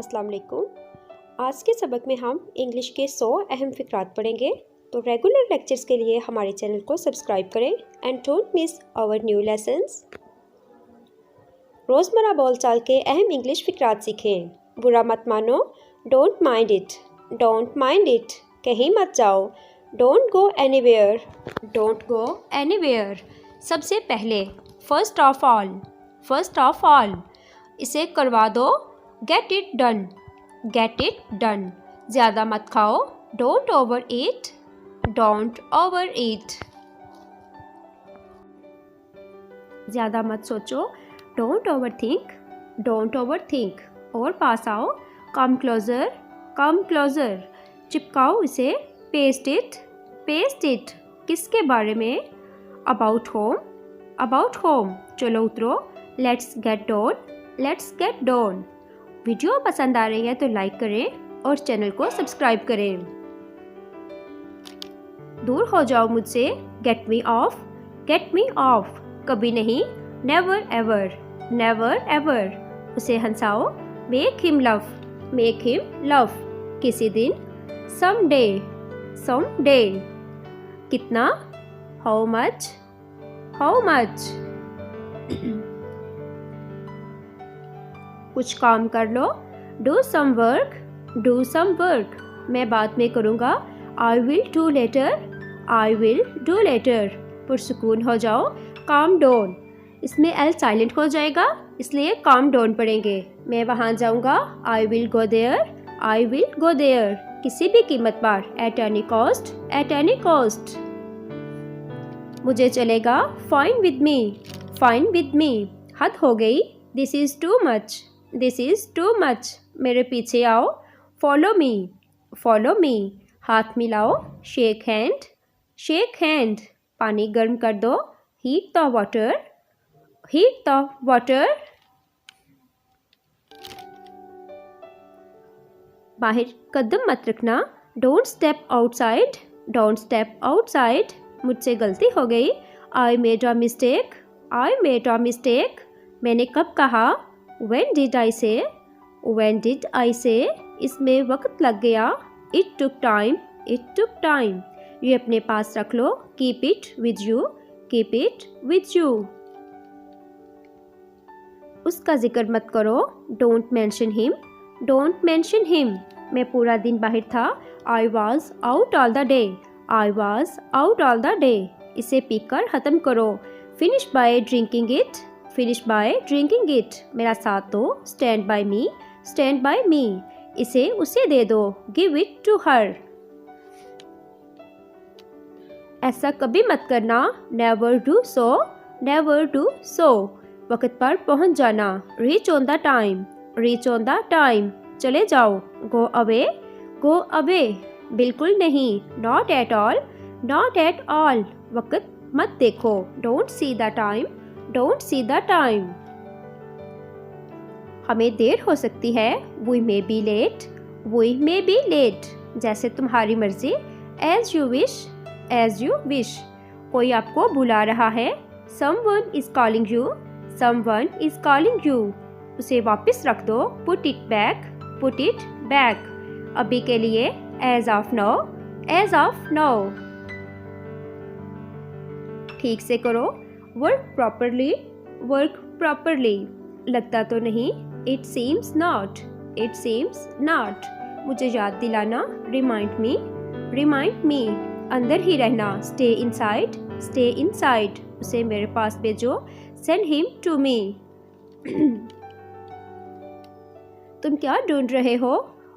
अस्सलाम वालेकुम। आज के सबक में हम इंग्लिश के 100 अहम फ़िक्रात पढ़ेंगे। तो रेगुलर लेक्चर्स के लिए हमारे चैनल को सब्सक्राइब करें and don't miss our new lessons. रोज़मर्रा बोलचाल के अहम इंग्लिश फ़िक्रात सीखें। बुरा मत मानो, don't mind it, don't mind it, कहीं मत जाओ, don't go anywhere, don't go anywhere. सबसे पहले first of all, first of all, इसे करवा दो, get it done, get it done. ज़्यादा मत खाओ, don't over eat, don't over ईट। ज़्यादा मत सोचो, don't over think, don't over think. और पास आओ, कम क्लोज़र, कम क्लोज़र। चिपकाओ इसे, पेस्ट इट, पेस्ट इट। किसके बारे में? About home, about home. चलो उतरो, let's get down, let's get down. Video पसंद आ रही है तो लाइक करें और चैनल को सब्सक्राइब करें। दूर हो जाओ मुझसे, get me off, get me off. कभी नहीं, नेवर एवर, नेवर एवर। उसे हंसाओ, make him love, make him love. किसी दिन, सम डे, सम डे। कितना? How much, how much. कुछ काम कर लो, do some work, do some work. मैं बाद में करूँगा, I will do later, I will do later. पुरसुकून हो जाओ, काम डाउन। इसमें एल साइलेंट हो जाएगा, इसलिए काम डाउन पढ़ेंगे। मैं वहाँ जाऊँगा, I will go there, I will go there. किसी भी कीमत पर, at any cost, at any cost. मुझे चलेगा, fine with me, fine with me. हद हो गई, this is too much, this is too much. मेरे पीछे आओ, फॉलो मी, फॉलो मी। हाथ मिलाओ, शेक हैंड, शेक हैंड। पानी गर्म कर दो, heat the water, heat the water. बाहर कदम मत रखना, don't step outside, don't step outside. मुझसे गलती हो गई, I made a mistake, I made a mistake. मैंने कब कहा? When did I say? When did I say? इसमें वक्त लग गया, it took time, it took time। ये अपने पास रख लो, keep it with you, keep it with you। उसका जिक्र मत करो, don't mention him, don't mention him। मैं पूरा दिन बाहर था, I was out all the day, I was out all the day। इसे पीकर ख़त्म करो, finish by drinking it, finish by drinking it. मेरा साथ दो, stand by me, stand by me. इसे उसे दे दो, गिव इट टू हर। ऐसा कभी मत करना, never do so, never do so. वक्त पर पहुंच जाना, reach on the time, reach on the time. चले जाओ, गो अवे, गो अवे। बिल्कुल नहीं, not at all, not at all. वक्त मत देखो, don't see the time, don't see the time. हमें देर हो सकती है, we may be late, we may be late. जैसे तुम्हारी मर्जी, as you wish, as you wish. कोई आपको बुला रहा है, someone is calling you, someone is calling you. उसे वापस रख दो, put it back, put it back. अभी के लिए, as of now, as of now. ठीक से करो, वर्क प्रॉपरली, वर्क प्रॉपरली। लगता तो नहीं, it seems not, it seems not. मुझे याद दिलाना, रिमाइंड मी, रिमाइंड मी। अंदर ही रहना, स्टे इनसाइड, स्टे इनसाइड। उसे मेरे पास भेजो, सेंड हिम टू मी। तुम क्या ढूंढ रहे हो?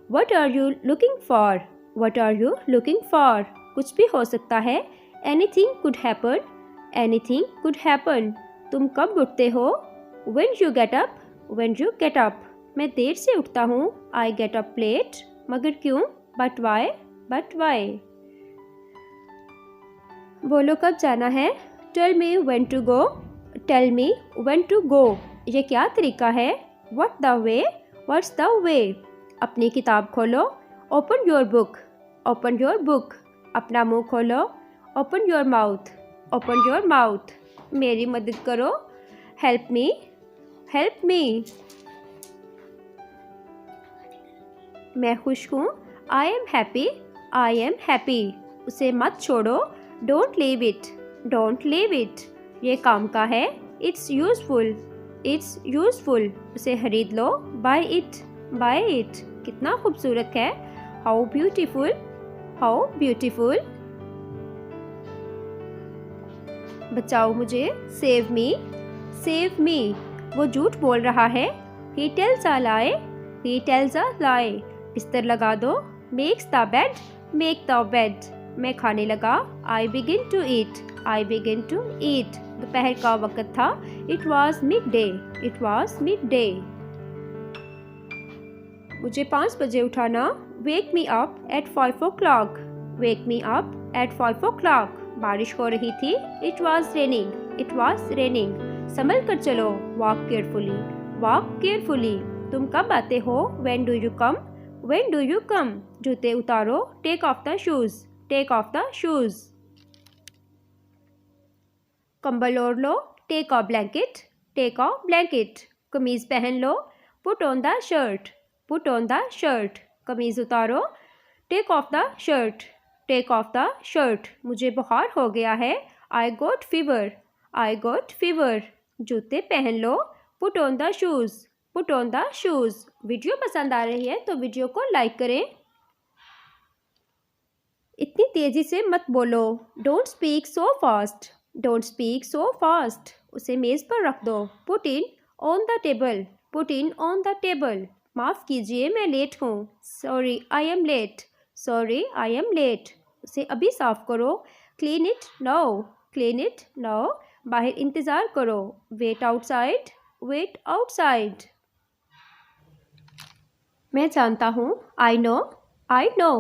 What are you looking for, what are you looking for. कुछ भी हो सकता है, anything could happen, anything could happen. तुम कब उठते हो? When you get up, when you get up। मैं देर से उठता हूँ, I get up late। मगर क्यों? But why, but why। बोलो कब जाना है? Tell me when to go, tell me when to go। ये क्या तरीका है? What the way, what's the way। अपनी किताब खोलो, open your book, open your book। अपना मुंह खोलो, open your mouth, open your mouth. मेरी मदद करो, हेल्प मी, हेल्प मी। मैं खुश हूँ। I am happy. I am happy. उसे मत छोड़ो। Don't leave it. Don't leave it. ये काम का है। It's useful. It's useful. उसे खरीद लो। Buy it. Buy it. कितना खूबसूरत है। How beautiful. How beautiful. बचाओ मुझे। Save me. Save me. वो झूठ बोल रहा है। He tells a lie. He tells a lie. बिस्तर लगा दो। Makes the bed. Make the bed. मैं खाने लगा। I begin to eat. I begin to eat. दोपहर का वक्त था। It was mid day. It was mid day. मुझे 5 बजे उठाना। Wake me up at 5 o'clock। Wake me up at 5 o'clock। बारिश हो रही थी। It was raining. It was raining. संभल कर चलो। Walk carefully. Walk carefully. तुम कब आते हो। When do you come. When do you come. जूते उतारो। Take off the shoes. Take off the shoes. कंबल ओढ़ लो। Take a blanket. Take a blanket. कमीज पहन लो। Put on the shirt. Put on the shirt. कमीज उतारो। Take off the shirt. Take off the shirt. मुझे बुखार हो गया है। I got fever. I got fever. जूते पहन लो। Put on the shoes. Put on the shoes. Video पसंद आ रही है तो वीडियो को लाइक करें। इतनी तेज़ी से मत बोलो। Don't speak so fast. Don't speak so fast. उसे मेज़ पर रख दो। Put in on the table. Put in on the table. माफ़ कीजिए मैं लेट हूँ। Sorry I am late. Sorry I am late. उसे अभी साफ़ करो। Clean it now. Clean it now. बाहर इंतज़ार करो। Wait outside. Wait outside. मैं जानता हूँ। I know. I know.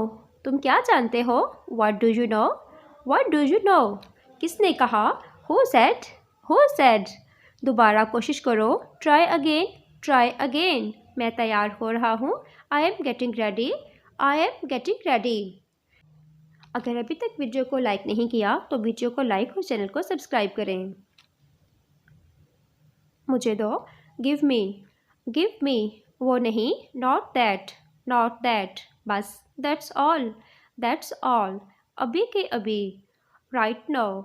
तुम क्या जानते हो। What do you know. What do you know. किसने कहा। Who said. Who said. दोबारा कोशिश करो। Try again. Try again. मैं तैयार हो रहा हूँ। I am getting ready. I am getting ready. अगर अभी तक वीडियो को लाइक नहीं किया तो वीडियो को लाइक और चैनल को सब्सक्राइब करें। मुझे दो। Give me. Give me. वो नहीं। Not that. Not that. बस। That's all. That's all. अभी के अभी। Right now.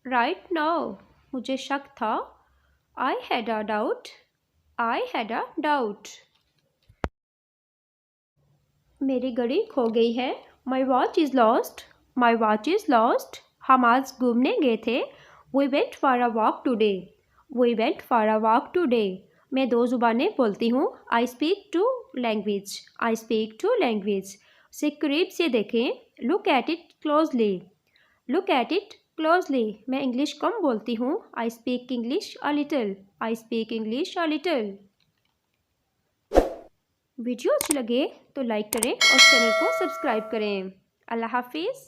Right now. मुझे शक था। I had a doubt. I had a doubt. मेरी घड़ी खो गई है। My watch is lost. My watch is lost. हम आज घूमने गए थे। We went for a walk today. We went for a walk today. मैं 2 ज़ुबानें बोलती हूँ। I speak two language. I speak two language. उसे करीब से देखें। Look at it closely. Look at it closely. मैं इंग्लिश कम बोलती हूँ। I speak English a little. I speak English a little. Video अच्छी लगे तो लाइक करें और चैनल को सब्सक्राइब करें। अल्लाह हाफिज़।